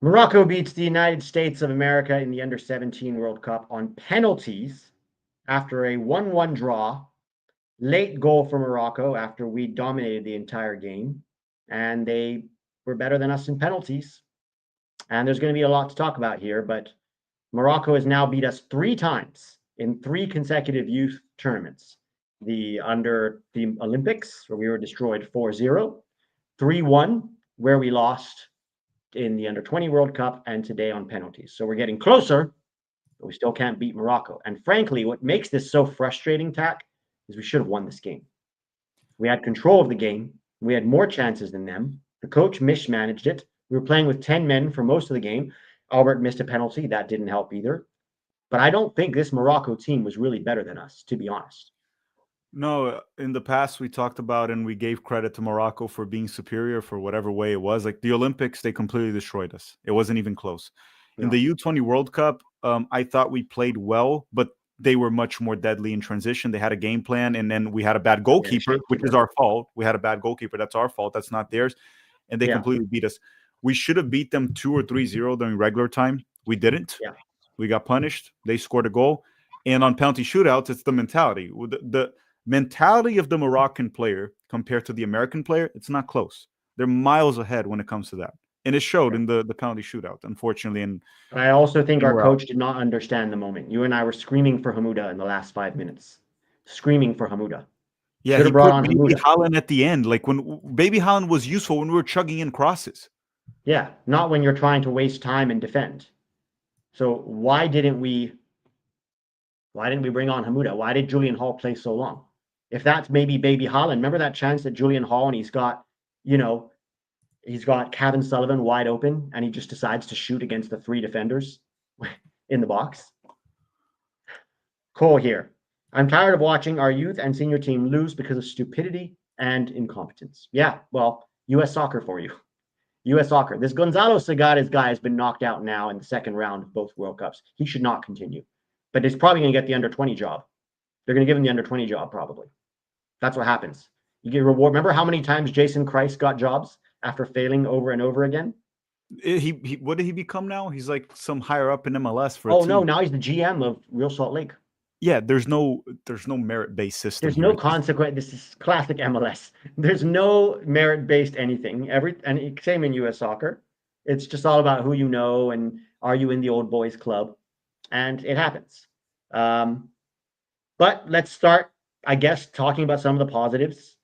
Morocco beats the United States of America in the Under-17 World Cup on penalties after a 1-1 draw. Late goal for Morocco after we dominated the entire game, and they were better than us in penalties. And there's going to be a lot to talk about here, but Morocco has now beat us 3 times in 3 consecutive youth tournaments. The Olympics, where we were destroyed 4-0, 3-1, where we lost in the Under-20 World Cup, and today on penalties. So we're getting closer, but we still can't beat Morocco. And frankly, what makes this so frustrating, Tac, is we should have won this game. We had control of the game. We had more chances than them. The coach mismanaged it. We were playing with 10 men for most of the game. Albert missed a penalty. That didn't help either. But I don't think this Morocco team was really better than us, to be honest. No, in the past we talked about and we gave credit to Morocco for being superior for whatever way it was. Like the Olympics, they completely destroyed us. It wasn't even close. In the U20 World Cup, I thought we played well, but they were much more deadly in transition. They had a game plan, and then we had a bad goalkeeper, which is our fault. We had a bad goalkeeper. That's our fault. That's not theirs. And they completely beat us. We should have beat them 2 or 3-0 during regular time. We didn't. Yeah. We got punished. They scored a goal. And on penalty shootouts, it's the mentality. The mentality of the Moroccan player compared to the American player, it's not close. They're miles ahead when it comes to that. And it showed in the penalty shootout, unfortunately. And I also think our coach did not understand the moment. You and I were screaming for Hamouda in the last 5 minutes. Screaming for Hamouda. Yeah, he put Baby Haaland at the end. Like when Baby Haaland was useful when we were chugging in crosses. Yeah, not when you're trying to waste time and defend. So why didn't we bring on Hamouda? Why did Julian Hall play so long? If that's maybe Baby Haaland, remember that chance that Julian Hall, and he's got Kevin Sullivan wide open, and he just decides to shoot against the 3 defenders in the box. Cole here. I'm tired of watching our youth and senior team lose because of stupidity and incompetence. Yeah, well, U.S. soccer for you. U.S. soccer. This Gonzalo Segares guy has been knocked out now in the second round of both World Cups. He should not continue. But he's probably going to get the under-20 job. They're going to give him the under-20 job, probably. That's what happens. You get reward. Remember how many times Jason Christ got jobs after failing over and over again? He what did he become now? He's like some higher up in MLS for. Oh no, now he's the GM of Real Salt Lake. Yeah, there's no merit-based system. There's no consequence. This is classic MLS. There's no merit-based anything. And same in U.S. soccer. It's just all about who you know and are you in the old boys club, and it happens. But let's start, I guess, talking about some of the positives.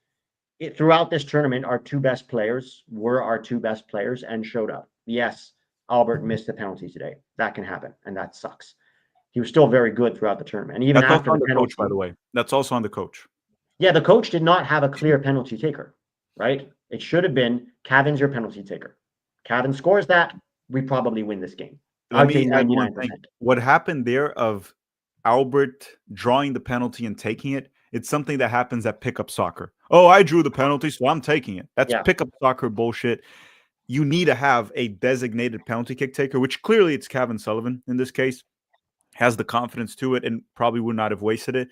Throughout this tournament, our 2 best players were our 2 best players and showed up. Yes, Albert missed the penalty today. That can happen, and that sucks. He was still very good throughout the tournament. And even that's after also the penalty, coach, by the way. That's also on the coach. Yeah, the coach did not have a clear penalty taker, right? It should have been, Kevin's your penalty taker. Kevin scores that, we probably win this game. Let me add 99%. What happened there of Albert drawing the penalty and taking it, it's something that happens at pickup soccer. Oh, I drew the penalty, so I'm taking it. That's pickup soccer bullshit. You need to have a designated penalty kick taker, which clearly it's Kevin Sullivan in this case. Has the confidence to it and probably would not have wasted it.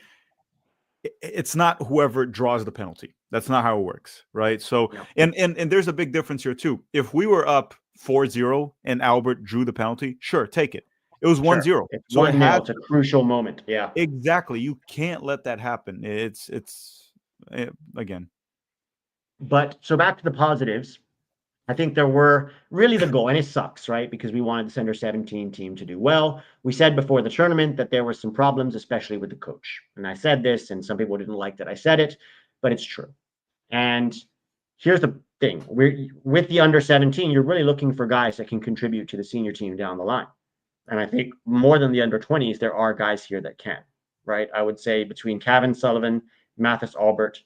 It's not whoever draws the penalty. That's not how it works, right? So, and there's a big difference here too. If we were up 4-0 and Albert drew the penalty, sure, take it. It was 1-0. It's 1-0. It's a crucial moment. Yeah, exactly. You can't let that happen. It's again. But so back to the positives. I think there were really the goal, and it sucks, right? Because we wanted this under-17 team to do well. We said before the tournament that there were some problems, especially with the coach. And I said this, and some people didn't like that I said it, but it's true. And here's the thing. With the under-17, you're really looking for guys that can contribute to the senior team down the line. And I think more than the under-20s, there are guys here that can, right? I would say between Kevin Sullivan, Mathis Albert,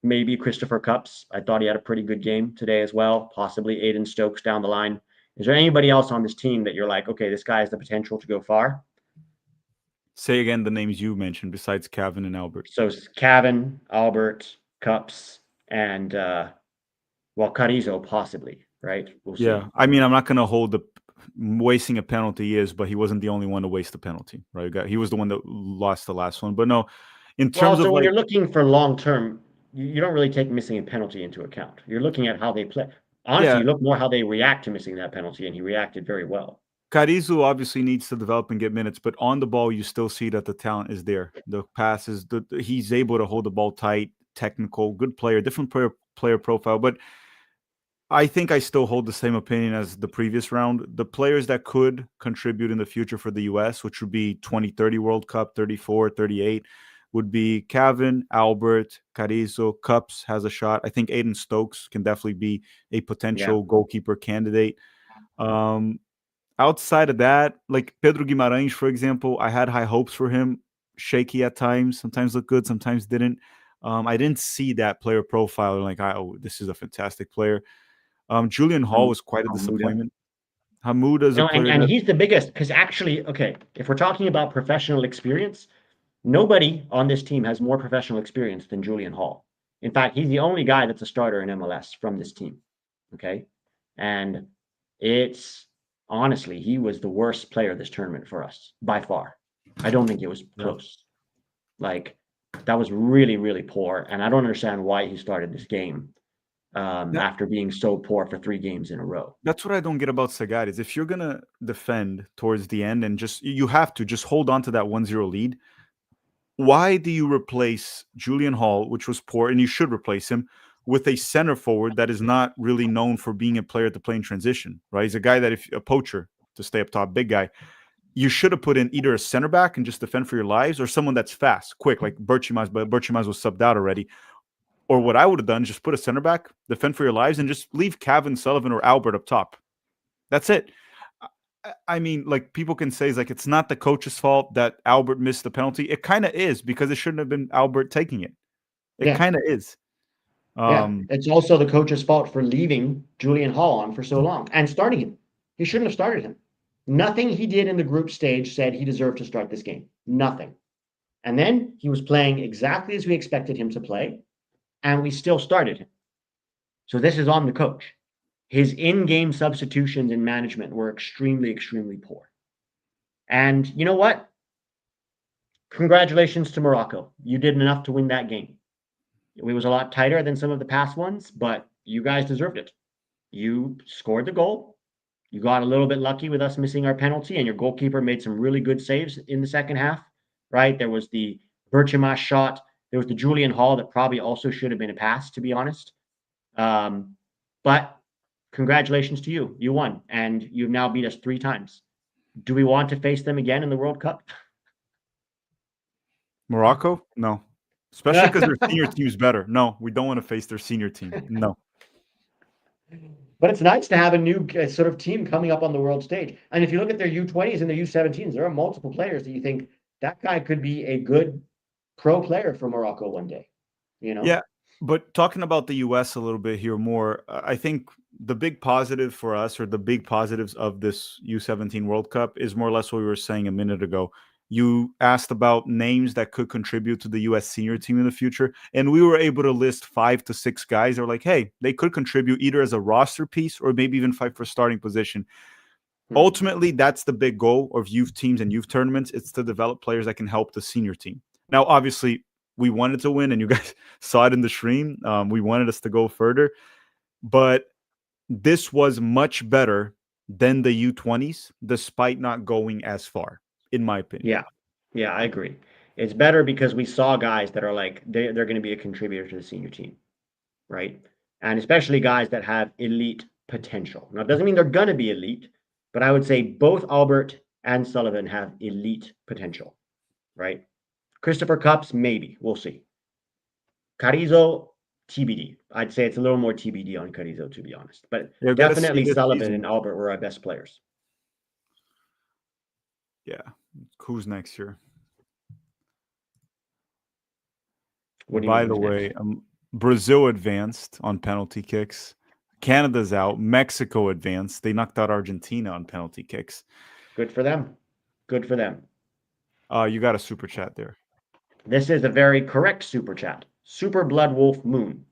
maybe Christopher Cups. I thought he had a pretty good game today as well. Possibly Aiden Stokes down the line. Is there anybody else on this team that you're like, okay, this guy has the potential to go far? Say again the names you mentioned besides Kevin and Albert. So Kevin, Albert, Cups, and Carrizo possibly, right? We'll see. Yeah, I mean, I'm not going to hold the wasting a penalty but he wasn't the only one to waste the penalty, right? He was the one that lost the last one. But no, in terms of when you're looking for long term, you don't really take missing a penalty into account. You're looking at how they play. Honestly, you look more how they react to missing that penalty, and he reacted very well. Carrizo obviously needs to develop and get minutes, but on the ball, you still see that the talent is there. The passes, he's able to hold the ball tight, technical, good player, different player profile. But I think I still hold the same opinion as the previous round. The players that could contribute in the future for the US, which would be 2030 World Cup, 34, 38, would be Cavan, Albert, Carrizo, Cups has a shot. I think Aiden Stokes can definitely be a potential goalkeeper candidate. Outside of that, like Pedro Guimarães, for example, I had high hopes for him. Shaky at times, sometimes looked good, sometimes didn't. I didn't see that player profile like, oh, this is a fantastic player. Julian Hall was quite a disappointment. Hamuda is a player and he's the biggest, because actually, okay, if we're talking about professional experience, nobody on this team has more professional experience than Julian Hall. In fact, he's the only guy that's a starter in MLS from this team. Okay. And it's honestly, he was the worst player this tournament for us by far. I don't think it was close. Like, that was really, really poor. And I don't understand why he started this game after being so poor for 3 games in a row. That's what I don't get about Sagades. If you're going to defend towards the end and you have to just hold on to that 1-0 lead, why do you replace Julian Hall, which was poor, and you should replace him, with a center forward that is not really known for being a player to play in transition, right? He's a guy that, if a poacher to stay up top, big guy, you should have put in either a center back and just defend for your lives, or someone that's fast, quick, like Berchimaz, but Berchimaz was subbed out already. Or what I would have done, just put a center back, defend for your lives, and just leave Cavan, Sullivan, or Albert up top. That's it. I mean, like, people can say, like, it's not the coach's fault that Albert missed the penalty. It kind of is, because it shouldn't have been Albert taking it. It kind of is. It's also the coach's fault for leaving Julian Hall on for so long and starting him. He shouldn't have started him. Nothing he did in the group stage said he deserved to start this game. Nothing. And then he was playing exactly as we expected him to play, and we still started him. So this is on the coach. His in-game substitutions and management were extremely, extremely poor. And you know what? Congratulations to Morocco. You did enough to win that game. It was a lot tighter than some of the past ones, but you guys deserved it. You scored the goal. You got a little bit lucky with us missing our penalty, and your goalkeeper made some really good saves in the second half, right? There was the Berchimaz shot. There was the Julian Hall that probably also should have been a pass, to be honest. But congratulations to you. You won, and you've now beat us 3 times. Do we want to face them again in the World Cup? Morocco? No. Especially because their senior team is better. No, we don't want to face their senior team. No. But it's nice to have a new sort of team coming up on the world stage. And if you look at their U20s and their U17s, there are multiple players that you think that guy could be a good pro player for Morocco one day. You know? Yeah, but talking about the US a little bit here more, I think the big positive for us, or the big positives of this U17 World Cup, is more or less what we were saying a minute ago. You asked about names that could contribute to the US senior team in the future, and we were able to list 5 to 6 guys that are like, hey, they could contribute either as a roster piece or maybe even fight for starting position. Ultimately, that's the big goal of youth teams and youth tournaments. It's to develop players that can help the senior team. Now, obviously, we wanted to win, and you guys saw it in the stream. We wanted us to go further, but this was much better than the U20s, despite not going as far, in my opinion. Yeah, I agree. It's better because we saw guys that are like, they're going to be a contributor to the senior team, right? And especially guys that have elite potential. Now, it doesn't mean they're going to be elite, but I would say both Albert and Sullivan have elite potential, right? Christopher Cups, maybe. We'll see. Carrizo, TBD. I'd say it's a little more TBD on Carrizo, to be honest. But definitely Sullivan and Albert were our best players. Yeah. Who's next here? By the way, Brazil advanced on penalty kicks. Canada's out. Mexico advanced. They knocked out Argentina on penalty kicks. Good for them. Good for them. You got a super chat there. This is a very correct super chat. Super Blood Wolf Moon.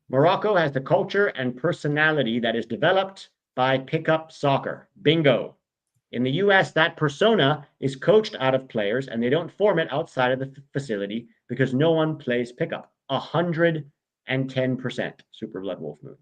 Morocco has the culture and personality that is developed by pickup soccer. Bingo. In the US, that persona is coached out of players, and they don't form it outside of the facility because no one plays pickup. 110%. Super Blood Wolf Moon.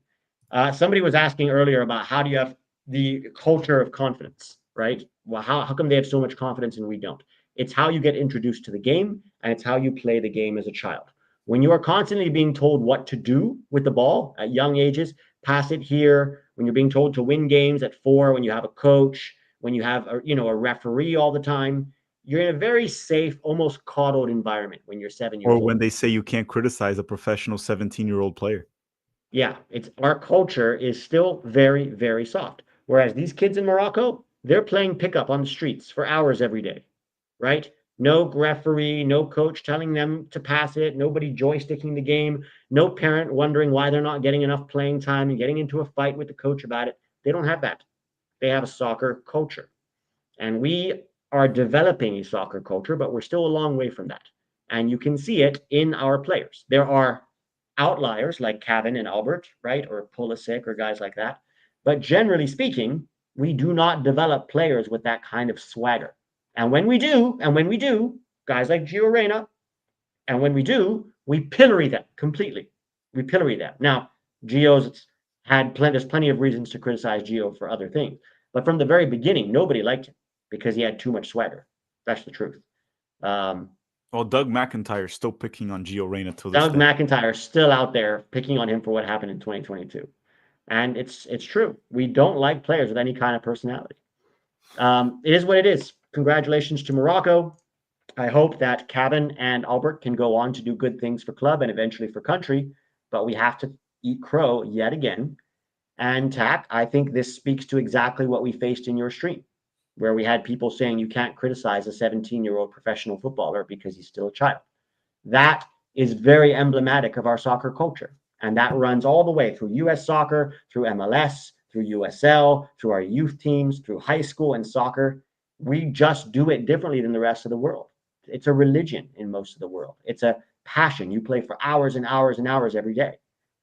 Somebody was asking earlier about how do you have the culture of confidence, right? Well, how come they have so much confidence and we don't? It's how you get introduced to the game, and it's how you play the game as a child. When you are constantly being told what to do with the ball at young ages, pass it here. When you're being told to win games at 4, when you have a coach, when you have a referee all the time, you're in a very safe, almost coddled environment when you're 7 years Or old. when they say you can't criticize a professional 17-year-old player. Yeah, it's our culture is still very, very soft. Whereas these kids in Morocco, they're playing pickup on the streets for hours every day, right? No referee, no coach telling them to pass it, nobody joysticking the game, no parent wondering why they're not getting enough playing time and getting into a fight with the coach about it. They don't have that. They have a soccer culture. And we are developing a soccer culture, but we're still a long way from that. And you can see it in our players. There are outliers like Kevin and Albert, right? Or Pulisic or guys like that. But generally speaking, we do not develop players with that kind of swagger. And when we do, guys like Gio Reyna, and when we do, we pillory them completely. We pillory them. Now, Gio's there's plenty of reasons to criticize Gio for other things. But from the very beginning, nobody liked him because he had too much swagger. That's the truth. Well, Doug McIntyre still picking on Gio Reyna to this Doug day. McIntyre still out there picking on him for what happened in 2022. And it's true. We don't like players with any kind of personality. It is what it is. Congratulations to Morocco. I hope that Kevin and Albert can go on to do good things for club and eventually for country, but we have to eat crow yet again. And Tac, I think this speaks to exactly what we faced in your stream, where we had people saying you can't criticize a 17-year-old professional footballer because he's still a child. That is very emblematic of our soccer culture. And that runs all the way through US soccer, through MLS, through USL, through our youth teams, through high school and soccer. We just do it differently than the rest of the world. It's a religion in most of the world. It's a passion. You play for hours and hours and hours every day.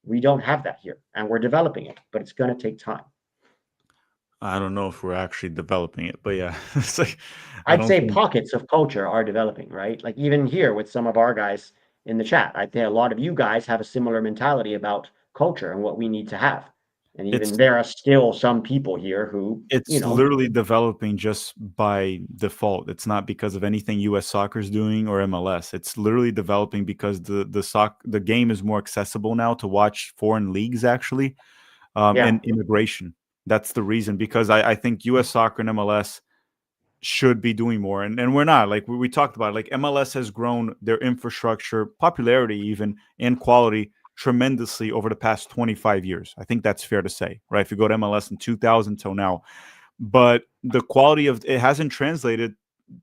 We don't have that here, and we're developing it, but it's going to take time. I don't know if we're actually developing it, but yeah, it's like I I'd don't say think pockets of culture are developing, right? Like even here with some of our guys in the chat, I think a lot of you guys have a similar mentality about culture and what we need to have. And even it's there are still some people here who, it's literally developing just by default. It's not because of anything US soccer is doing or MLS. It's literally developing because the game is more accessible now to watch foreign leagues actually, yeah, and immigration. That's the reason because I think US soccer and MLS should be doing more, and we're not. Like we talked about, like MLS has grown their infrastructure, popularity even, and quality tremendously over the past 25 years. I think that's fair to say, right? If you go to MLS in 2000 till now, but the quality of it hasn't translated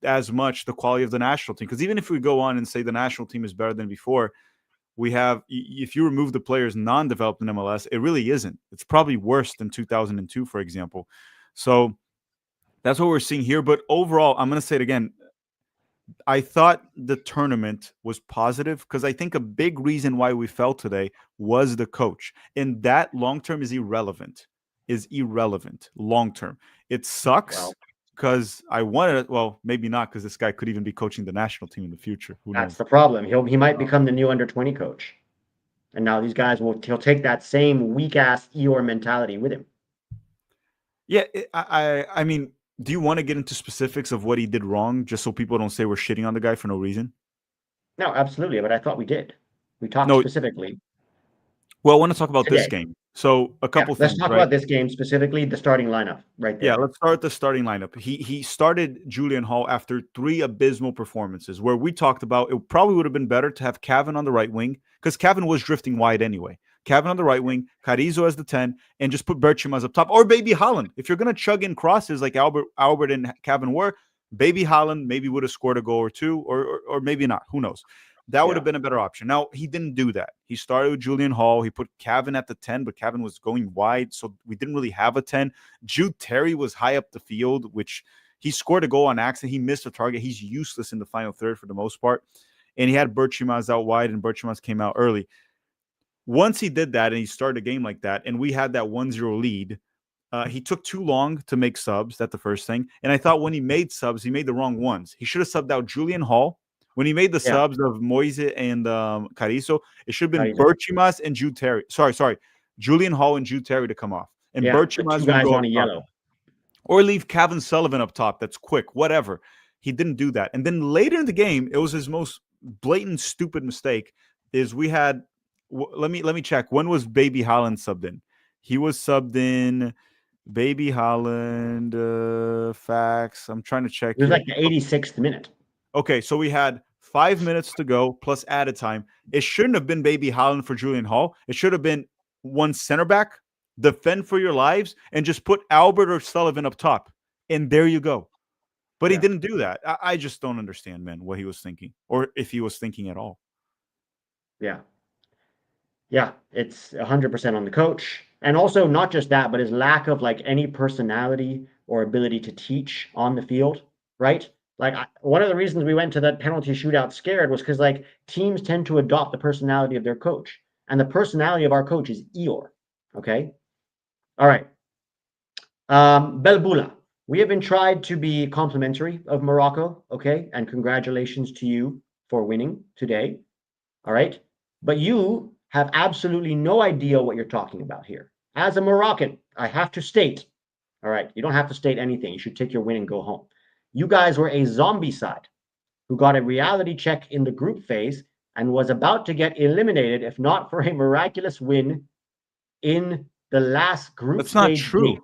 as much the quality of the national team, because even if we go on and say the national team is better than before, we have, if you remove the players non-developed in MLS, it really isn't. It's probably worse than 2002, for example. So that's what we're seeing here. But overall, I'm going to say it again. I thought the tournament was positive because I think a big reason why we fell today was the coach. And that long term is irrelevant. Long term. It sucks well, because I wanted it. Well, maybe not, because this guy could even be coaching the national team in the future. Who that's knows? the problem. He might become the new under 20 coach. And now these guys he'll take that same weak ass Eeyore mentality with him. Yeah, I mean, do you want to get into specifics of what he did wrong, just so people don't say we're shitting on the guy for no reason? No, absolutely. But I thought we did. We talked No. specifically Well, I want to talk about this today. game. So a Yeah, couple let's things, talk right? about this game specifically, the starting lineup right Yeah, there. let's start the starting lineup. He started Julian Hall after 3 abysmal performances, where we talked about it probably would have been better to have Kevin on the right wing, because Kevin was drifting wide anyway. Kevin on the right wing, Carrizo as the 10, and just put Berchimaz up top, or Baby Holland. If you're gonna chug in crosses like Albert and Kevin were, Baby Holland maybe would have scored a goal or two, or maybe not. Who knows? That would Yeah. have been a better option. Now, he didn't do that. He started with Julian Hall. He put Kevin at the 10, but Kevin was going wide, so we didn't really have a 10. Jude Terry was high up the field, which he scored a goal on accident. He missed a target. He's useless in the final third for the most part. And he had Berchimaz out wide, and Berchimaz came out early. Once he did that and he started a game like that, and we had that 1-0 lead, he took too long to make subs. That's the first thing. And I thought when he made subs, he made the wrong ones. He should have subbed out Julian Hall. When he made the Yeah. subs of Moise and Carrizo, it should have been Carizo. Berchimaz and Jude Terry. Sorry. Julian Hall and Jude Terry to come off, and Yeah, the Berchimaz two would guys go on up a top. yellow. Or leave Kevin Sullivan up top. That's quick, whatever. He didn't do that. And then later in the game, it was his most blatant, stupid mistake. Is we had let me check. When was Baby Holland subbed in? He was subbed in. Baby Holland facts. I'm trying to check It was here. like the 86th minute. Okay, so we had 5 minutes to go plus added time. It shouldn't have been Baby Holland for Julian Hall. It should have been one center back, defend for your lives, and just put Albert or Sullivan up top. And there you go. But he didn't do that. I just don't understand, man, what he was thinking, or if he was thinking at all. Yeah. Yeah, it's 100% on the coach. And also not just that, but his lack of like any personality or ability to teach on the field, right? Like one of the reasons we went to that penalty shootout scared was because like teams tend to adopt the personality of their coach. And the personality of our coach is Eeyore. Okay. All right. Belbula, we have been tried to be complimentary of Morocco. Okay. And congratulations to you for winning today. All right. But you have absolutely no idea what you're talking about here. As a Moroccan, I have to state, all right, you don't have to state anything. You should take your win and go home. You guys were a zombie side who got a reality check in the group phase and was about to get eliminated if not for a miraculous win in the last group That's not stage true. game.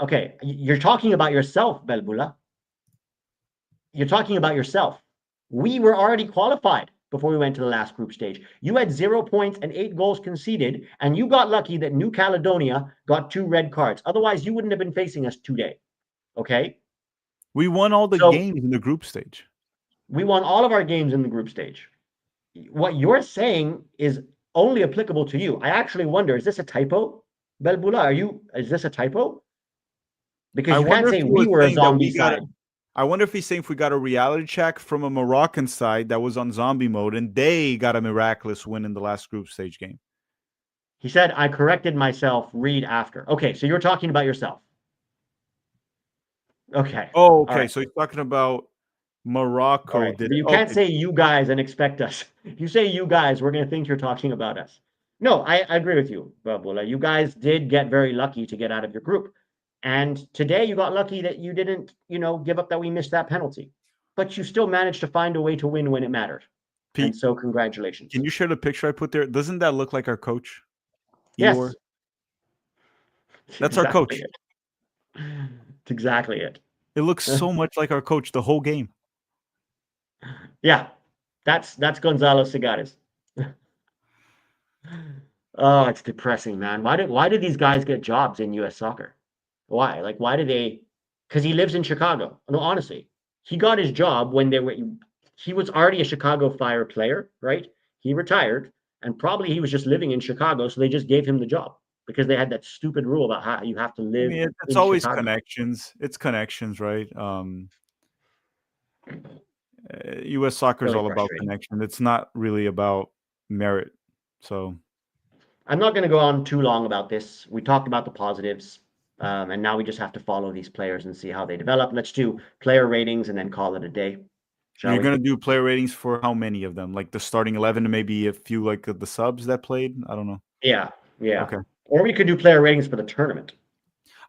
Okay, you're talking about yourself, Belbula. You're talking about yourself. We were already qualified before we went to the last group stage. You had 0 points and 8 goals conceded, and you got lucky that New Caledonia got 2 red cards. Otherwise, you wouldn't have been facing us today. Okay? We won all the games in the group stage. We won all of our games in the group stage. What you're saying is only applicable to you. I actually wonder, is this a typo? Belbula, is this a typo? Because you can't say we were a zombie side. I wonder if he's saying if we got a reality check from a Moroccan side that was on zombie mode and they got a miraculous win in the last group stage game. He said, I corrected myself, read after. Okay, so you're talking about yourself. Okay. Oh, okay. Right. So he's talking about Morocco. Right. But you can't say you guys and expect us. If you say you guys, we're going to think you're talking about us. No, I agree with you, Babula. You guys did get very lucky to get out of your group. And today you got lucky that you didn't, give up that we missed that penalty. But you still managed to find a way to win when it mattered. Pete, and so congratulations. Can you share the picture I put there? Doesn't that look like our coach? Eeyore? Yes. That's exactly our coach. It's exactly it. It looks so much like our coach the whole game. Yeah. That's Gonzalo Segares. Oh, it's depressing, man. Why did these guys get jobs in US soccer? Why? Like, why do they? Because he lives in Chicago. No, honestly, he got his job when he was already a Chicago Fire player, right? He retired, and probably he was just living in Chicago, so they just gave him the job because they had that stupid rule about how you have to live. It's always Chicago. Connections. It's connections, right? U.S. soccer is all about connection. It's not really about merit. So I'm not going to go on too long about this. We talked about the positives, and now we just have to follow these players and see how they develop. Let's do player ratings and then call it a day. You're going to do player ratings for how many of them? Like the starting 11 and maybe a few like the subs that played? I don't know. Yeah. Okay. Or we could do player ratings for the tournament.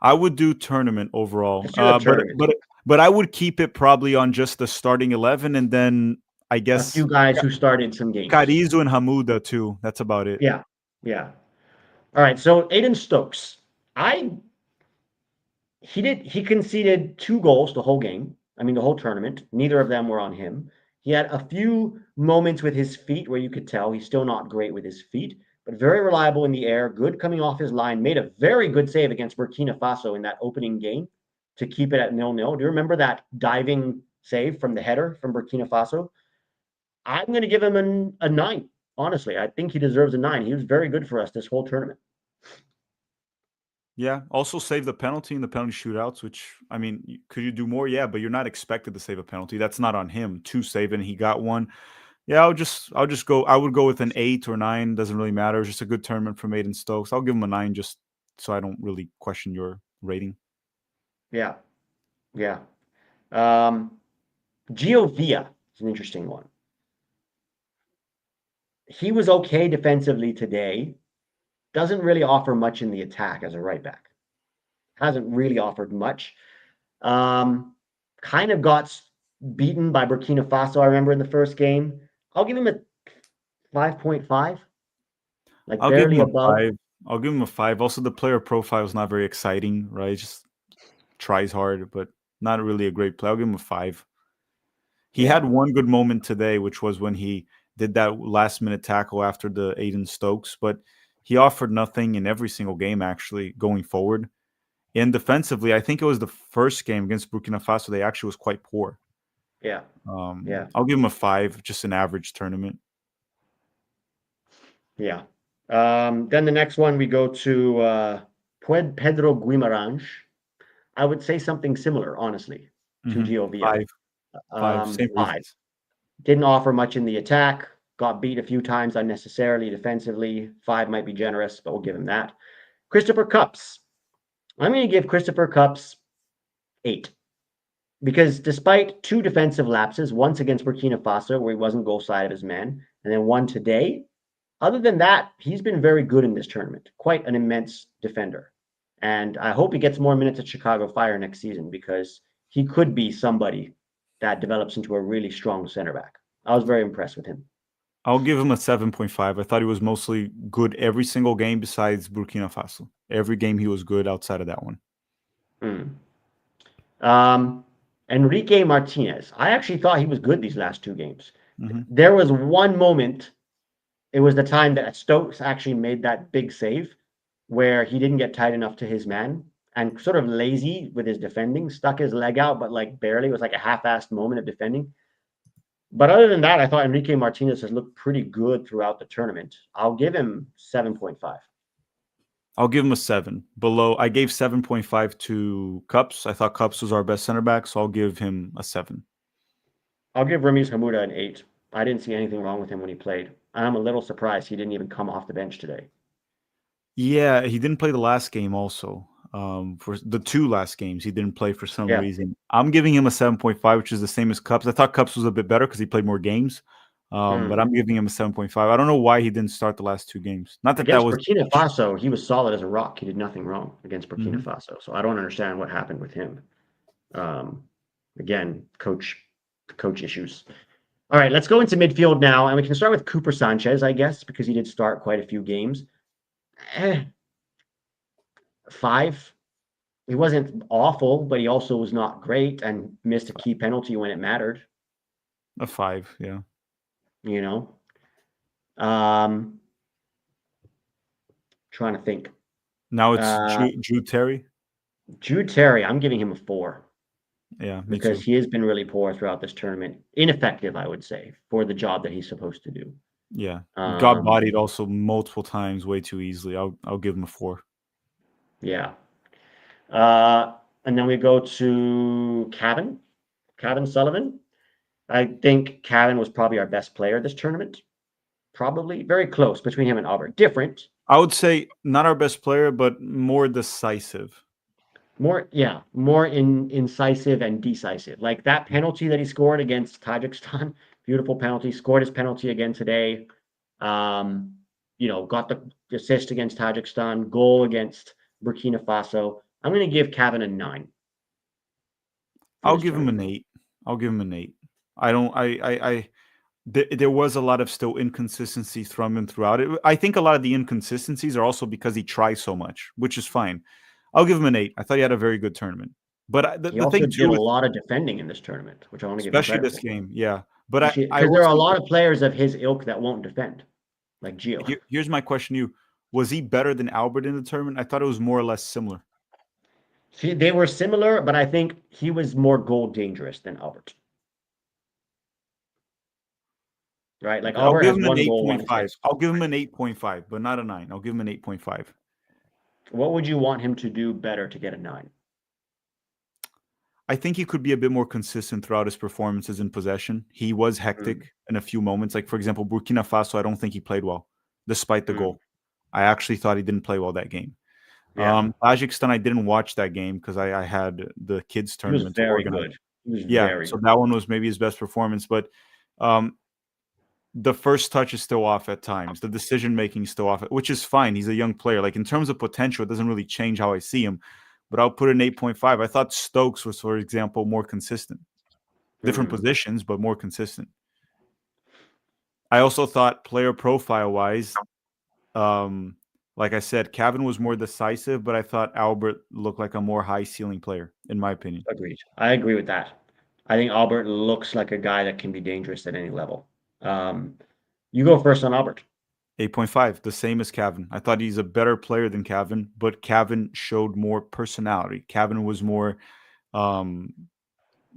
I would do tournament overall. But I would keep it probably on just the starting 11 and then I guess a few guys who started some games. Carizo and Hamuda too. That's about it. Yeah. All right. So Aiden Stokes, he conceded 2 goals the whole game. I mean, the whole tournament. Neither of them were on him. He had a few moments with his feet where you could tell he's still not great with his feet, but very reliable in the air, good coming off his line, made a very good save against Burkina Faso in that opening game to keep it at 0-0. Do you remember that diving save from the header from Burkina Faso? I'm going to give him a 9. Honestly, I think he deserves a 9. He was very good for us this whole tournament. Yeah. Also saved the penalty in the penalty shootouts, which, I mean, could you do more? Yeah, but you're not expected to save a penalty. That's not on him to save, and he got one. Yeah, I'll just go. I would go with an 8 or 9. Doesn't really matter. It's just a good tournament from Aiden Stokes. I'll give him a 9 just so I don't really question your rating. Yeah. Gio Villa is an interesting one. He was okay defensively today, doesn't really offer much in the attack as a right back. Hasn't really offered much. Kind of got beaten by Burkina Faso, I remember, in the first game. I'll give him a 5.5, like I'll give barely him a above. 5. I'll give him a 5. Also, the player profile is not very exciting, right? Just tries hard, but not really a great play. I'll give him a 5. He had one good moment today, which was when he did that last-minute tackle after the Aiden Stokes, but he offered nothing in every single game, actually, going forward. And defensively, I think it was the first game against Burkina Faso, they actually was quite poor. Yeah. I'll give him a 5, just an average tournament. Yeah. Then the next one, we go to Pedro Guimarães. I would say something similar, honestly, to Gio 5. Same 5. reasons. Didn't offer much in the attack. Got beat a few times unnecessarily defensively. 5 might be generous, but we'll give him that. Christopher Cups. I'm going to give Christopher Cups 8. Because despite 2 defensive lapses, once against Burkina Faso, where he wasn't goal side of his man, and then one today, other than that, he's been very good in this tournament. Quite an immense defender. And I hope he gets more minutes at Chicago Fire next season, because he could be somebody that develops into a really strong center back. I was very impressed with him. I'll give him a 7.5. I thought he was mostly good every single game besides Burkina Faso. Every game he was good outside of that one. Enrique Martinez. I actually thought he was good these last 2 games. There was one moment, it was the time that Stokes actually made that big save where he didn't get tight enough to his man and sort of lazy with his defending, stuck his leg out, but like barely. It was like a half-assed moment of defending. But other than that, I thought Enrique Martinez has looked pretty good throughout the tournament. I'll give him 7.5. I'll give him a 7. Below, I gave 7.5 to Cups. I thought Cups was our best center back, so I'll give him a 7. I'll give Ramiz Hamuda an 8. I didn't see anything wrong with him when he played. I'm a little surprised he didn't even come off the bench today. Yeah, he didn't play the last game also. For the 2 last games, he didn't play for some reason. I'm giving him a 7.5, which is the same as Cups. I thought Cups was a bit better because he played more games. But I'm giving him a 7.5. I don't know why he didn't start the last 2 games. Not that against that was Burkina Faso, he was solid as a rock. He did nothing wrong against Burkina Faso. So I don't understand what happened with him. Again, coach issues. All right, let's go into midfield now, and we can start with Cooper Sanchez, I guess, because he did start quite a few games. 5. He wasn't awful, but he also was not great and missed a key penalty when it mattered. a 5, yeah. You know, trying to think. Now it's Jude Terry. Jude Terry, I'm giving him a 4. Yeah, me because too. he has been really poor throughout this tournament. Ineffective, I would say, for the job that he's supposed to do. Yeah, got bodied also multiple times, way too easily. I'll give him a 4. Yeah. And then we go to Cavan Sullivan. I think Cavan was probably our best player this tournament. Probably very close between him and Albert. Different. I would say not our best player, but more decisive. More incisive and decisive. Like that penalty that he scored against Tajikistan, beautiful penalty. Scored his penalty again today. Got the assist against Tajikistan, goal against Burkina Faso. I'm going to give Cavan a 9. I'll give him an 8. I'll give him an 8. There was a lot of still inconsistencies from him throughout it. I think a lot of the inconsistencies are also because he tries so much, which is fine. I'll give him an 8. I thought he had a very good tournament. But he also did a lot of defending in this tournament, which I want to give him especially this game. Yeah, but because there are a lot of players of his ilk that won't defend, like Gio. Here's my question to you: was he better than Albert in the tournament? I thought it was more or less similar. See, they were similar, but I think he was more goal dangerous than Albert. Right, like I'll Albert give has him an 8.5. I'll give him an 8.5, but not a 9. I'll give him an 8.5. What would you want him to do better to get a 9? I think he could be a bit more consistent throughout his performances in possession. He was hectic in a few moments. Like, for example, Burkina Faso, I don't think he played well, despite the goal. I actually thought he didn't play well that game. Tajikistan, I didn't watch that game because I had the kids tournament to organize. Good. He was very so good. that one was maybe his best performance. But the first touch is still off at times. The decision making is still off, which is fine. He's a young player. Like in terms of potential, it doesn't really change how I see him. But I'll put an 8.5. I thought Stokes was, for example, more consistent. Different positions, but more consistent. I also thought player profile wise, like I said, Cavan was more decisive, but I thought Albert looked like a more high ceiling player, in my opinion. Agreed. I agree with that. I think Albert looks like a guy that can be dangerous at any level. You go first on Albert. 8.5, the same as Cavan. I thought he's a better player than Cavan, but Cavan showed more personality. Cavan was more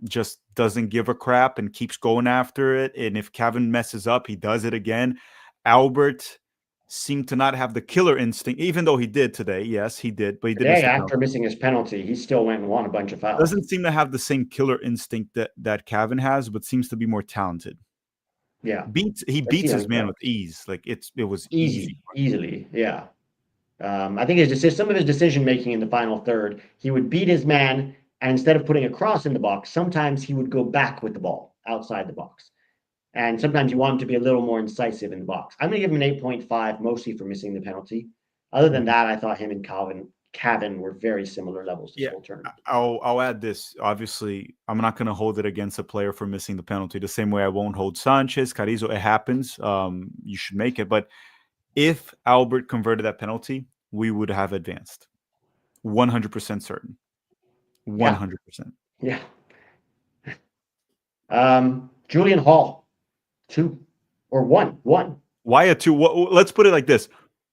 just doesn't give a crap and keeps going after it. And if Cavan messes up, he does it again. Albert seemed to not have the killer instinct, even though he did today. Yes, he did, but he did miss the after missing his penalty, he still went and won a bunch of fouls. Doesn't seem to have the same killer instinct that Cavan has, but seems to be more talented. Yeah, he beats his man with ease. Like it was easily. Yeah. I think some of his decision making in the final third, he would beat his man, and instead of putting a cross in the box, sometimes he would go back with the ball outside the box. And sometimes you want him to be a little more incisive in the box. I'm going to give him an 8.5, mostly for missing the penalty. Other than that, I thought him and Cavan were very similar levels this whole tournament. I'll add this. Obviously, I'm not going to hold it against a player for missing the penalty the same way I won't hold Sanchez, Carrizo. It happens. You should make it. But if Albert converted that penalty, we would have advanced. 100% certain. 100%. Yeah. Julian Hall, 2 or 1. Why a 2? Let's put it like this.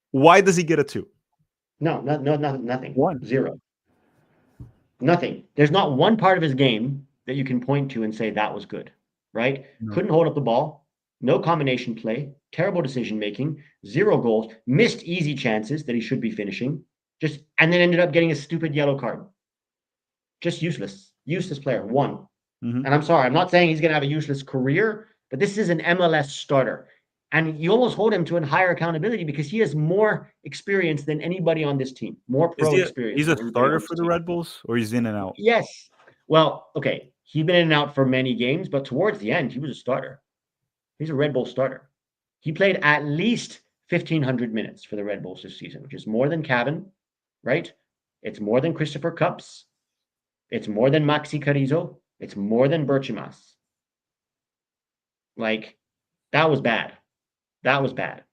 Why does he get a 2? No, nothing. 1. 0. Nothing. There's not one part of his game that you can point to and say that was good, right? No. Couldn't hold up the ball. No combination play. Terrible decision making. 0 goals. Missed easy chances that he should be finishing. And then ended up getting a stupid yellow card. Just useless. Useless player. 1. And I'm sorry, I'm not saying he's going to have a useless career, but this is an MLS starter. And you almost hold him to a higher accountability because he has more experience than anybody on this team. More pro experience. He's a starter for the Red Bulls, or he's in and out? Yes. Well, okay. He's been in and out for many games, but towards the end, he was a starter. He's a Red Bull starter. He played at least 1,500 minutes for the Red Bulls this season, which is more than Cavan, right? It's more than Christopher Cups. It's more than Maxi Carrizo. It's more than Berchimas. Like, that was bad. Berchimas.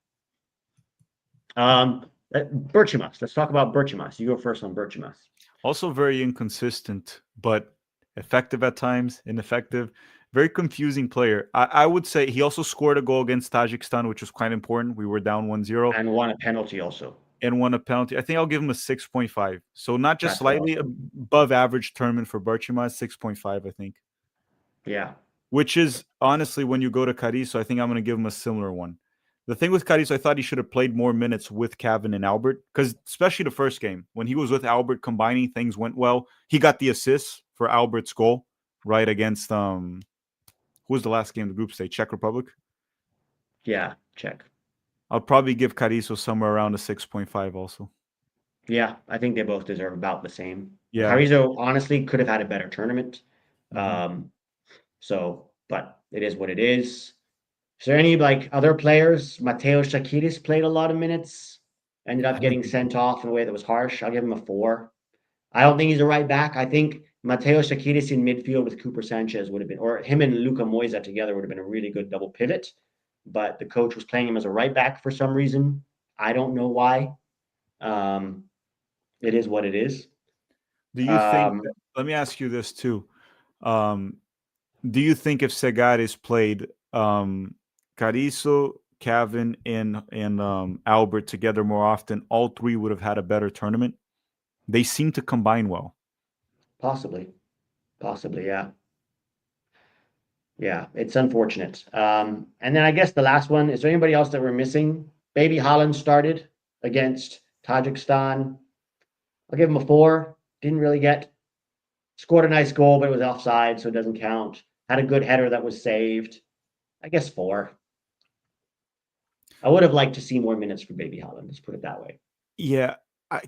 Let's talk about Berchimas. You go first on Berchimas. Also very inconsistent, but effective at times, ineffective. Very confusing player. I would say he also scored a goal against Tajikistan, which was quite important. We were down 1-0. And won a penalty also. And won a penalty. I think I'll give him a 6.5. So not just slightly above average tournament for Berchimas, 6.5, I think. Yeah. Which is, honestly, when you go to Carrizo, I think I'm going to give him a similar one. The thing with Carrizo, I thought he should have played more minutes with Cavan and Albert, because especially the first game, when he was with Albert, combining things went well. He got the assist for Albert's goal, right, against, who was the last game of the group stage? Czech Republic? Yeah, Czech. I'll probably give Carrizo somewhere around a 6.5 also. Yeah, I think they both deserve about the same. Yeah. Carrizo, honestly, could have had a better tournament. But it is what it is. Is there any other players? Mateo Shakiris played a lot of minutes, ended up getting sent off in a way that was harsh. I'll give him a 4. I don't think he's a right back. I think Mateo Shakiris in midfield with Cooper Sanchez would have been, or him and Luka Moisa together would have been a really good double pivot. But the coach was playing him as a right back for some reason. I don't know why. It is what it is. Do you think? Let me ask you this too. Do you think if Segares played Carrizo, Cavan, and Albert together more often, all 3 would have had a better tournament? They seem to combine well. Possibly, yeah. Yeah, it's unfortunate. And then I guess the last one, is there anybody else that we're missing? Baby Holland started against Tajikistan. I'll give him a 4. Didn't really scored a nice goal, but it was offside, so it doesn't count. Had a good header that was saved. I guess 4. I would have liked to see more minutes for Baby Holland. Let's put it that way. Yeah,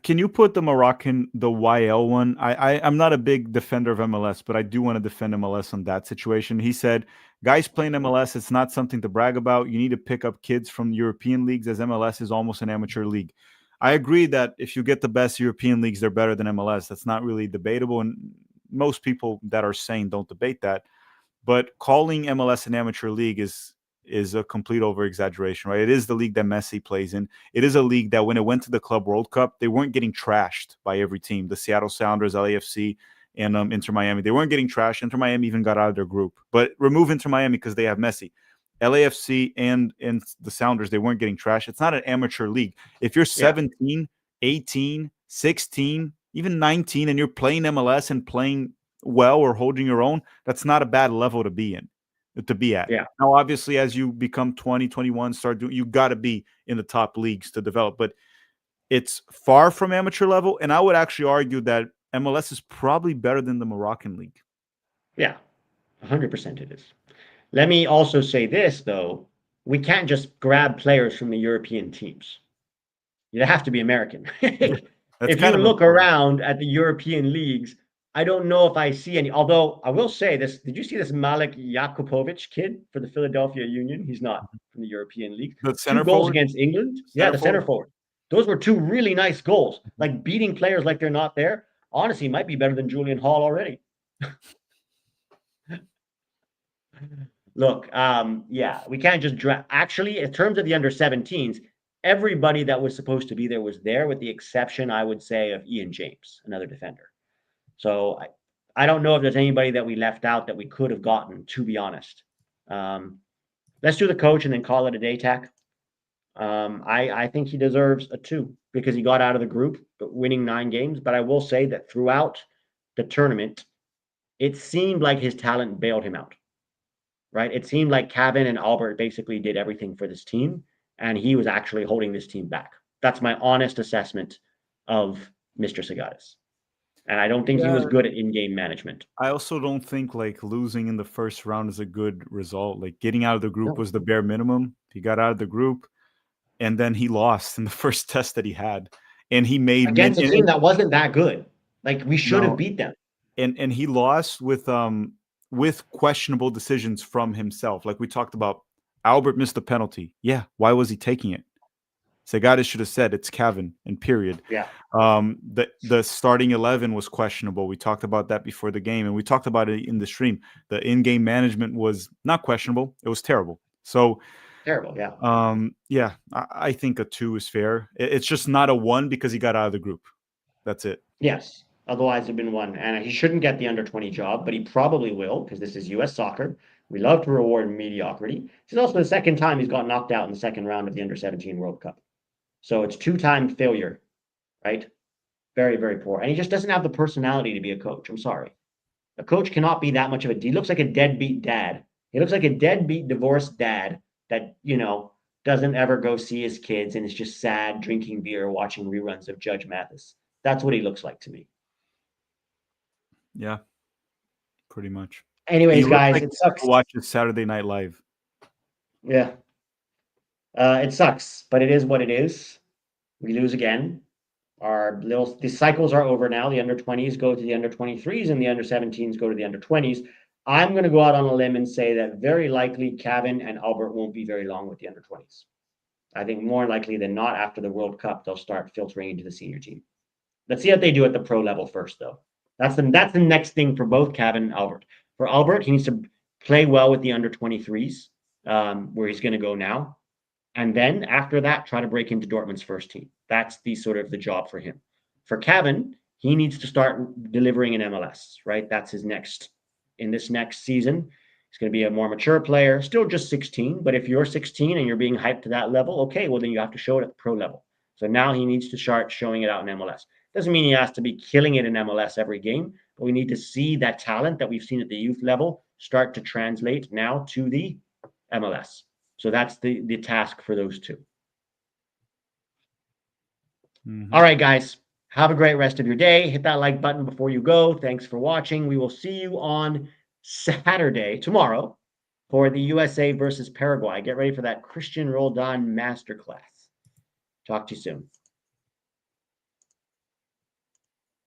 Can you put the YL one? I'm not a big defender of MLS, but I do want to defend MLS on that situation. He said, guys playing MLS, it's not something to brag about. You need to pick up kids from European leagues, as MLS is almost an amateur league. I agree that if you get the best European leagues, they're better than MLS. That's not really debatable. And most people that are sane don't debate that. But calling MLS an amateur league is a complete over exaggeration, right? It is the league that Messi plays in. It is a league that when it went to the Club World Cup, they weren't getting trashed by every team. The Seattle Sounders, LAFC, and Inter Miami. They weren't getting trashed. Inter Miami even got out of their group. But remove Inter Miami because they have Messi. LAFC and the Sounders, they weren't getting trashed. It's not an amateur league. If you're 17, 18, 16, even 19, and you're playing MLS and playing well or holding your own, that's not a bad level to be at. Yeah. Now, obviously, as you become 20, 21, you got to be in the top leagues to develop, but it's far from amateur level. And I would actually argue that MLS is probably better than the Moroccan league. Yeah, 100% it is. Let me also say this, though. We can't just grab players from the European teams. You have to be American. If you look around at the European leagues, I don't know if I see any. Although I will say this, did you see this Malik Jakupovic kid for the Philadelphia Union? He's not from the European League. The 2 goals against England. The center forward. Those were 2 really nice goals. Like beating players like they're not there. Honestly, might be better than Julian Hall already. Look, we can't just draft. Actually, in terms of the under-17s, everybody that was supposed to be there was there, with the exception, I would say, of Ian James, another defender. So I don't know if there's anybody that we left out that we could have gotten, to be honest. Let's do the coach and then call it a day, Tac. I think he deserves a 2 because he got out of the group, winning 9 games. But I will say that throughout the tournament, it seemed like his talent bailed him out. Right? It seemed like Kevin and Albert basically did everything for this team, and he was actually holding this team back. That's my honest assessment of Mr. Segadas. And I don't think he was good at in-game management. I also don't think like losing in the first round is a good result. Like getting out of the group was the bare minimum. He got out of the group, and then he lost in the first test that he had, and he made against a team that wasn't that good. Like we should have beat them. And he lost with questionable decisions from himself. Like we talked about, Albert missed the penalty. Yeah, why was he taking it? Segadas should have said it's Kevin, and period. Yeah. The starting 11 was questionable. We talked about that before the game, and we talked about it in the stream. The in-game management was not questionable; it was terrible. So terrible. Yeah. I think a 2 is fair. It's just not a 1 because he got out of the group. That's it. Yes. Otherwise, it'd been 1. And he shouldn't get the under-20 job, but he probably will because this is U.S. soccer. We love to reward mediocrity. This is also the second time he's got knocked out in the second round of the Under-17 World Cup. So it's 2-time failure, right? Very, very poor. And he just doesn't have the personality to be a coach. I'm sorry. A coach cannot be that much of a... He looks like a deadbeat dad. He looks like a deadbeat divorced dad that, doesn't ever go see his kids and is just sad, drinking beer, watching reruns of Judge Mathis. That's what he looks like to me. Yeah, pretty much. Anyways, guys, it sucks. Watch it Saturday Night Live. Yeah. It sucks, but it is what it is. We lose again. The cycles are over now. The under-20s go to the under-23s and the under-17s go to the under-20s. I'm going to go out on a limb and say that very likely Kevin and Albert won't be very long with the under-20s. I think more likely than not, after the World Cup, they'll start filtering into the senior team. Let's see what they do at the pro level first, though. That's the next thing for both Kevin and Albert. For Albert, he needs to play well with the under-23s, where he's going to go now. And then after that, try to break into Dortmund's first team. That's the job for him. For Kevin, he needs to start delivering in MLS, right? That's his in this next season. He's going to be a more mature player, still just 16. But if you're 16 and you're being hyped to that level, okay, well, then you have to show it at the pro level. So now he needs to start showing it out in MLS. Doesn't mean he has to be killing it in MLS every game, but we need to see that talent that we've seen at the youth level start to translate now to the MLS. So that's the task for those 2. Mm-hmm. All right, guys. Have a great rest of your day. Hit that like button before you go. Thanks for watching. We will see you on Saturday, tomorrow, for the USA versus Paraguay. Get ready for that Christian Roldan masterclass. Talk to you soon.